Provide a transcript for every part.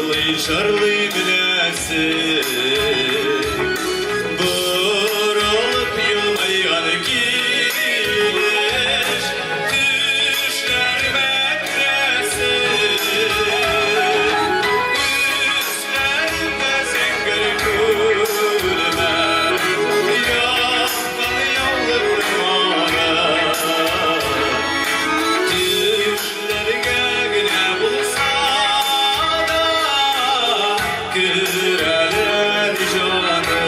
Şarlı bilesin burulup yılmayan gidiş düşler beklesin üstlerinde zengir gülme yakal yolları bana düşler gene bulsa Güreler canım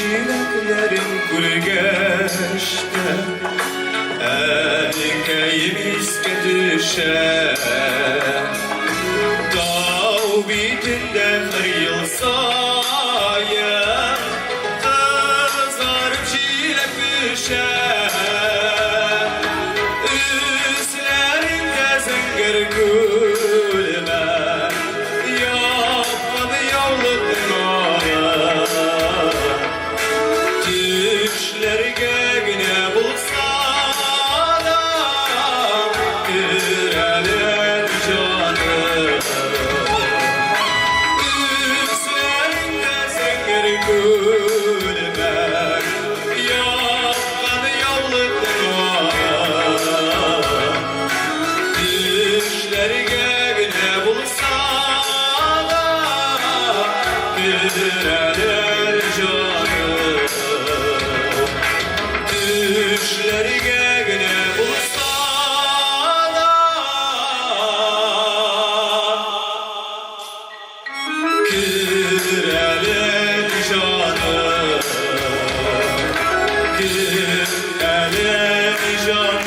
Çileklerin gülgeçte erkeğim iske düşer Dağ bitinde her yıl sayın Kızarıp çilek düşer Üstlerinde zengir gülme Yapmadı yavluk düşleri göğüne bulsa da güreler canım üstlerinde zengir gülme yapmadı yollarına düşleri göğüne bulsa da güreler canım düşleri göğüne bulsa da güreler canım güreler canım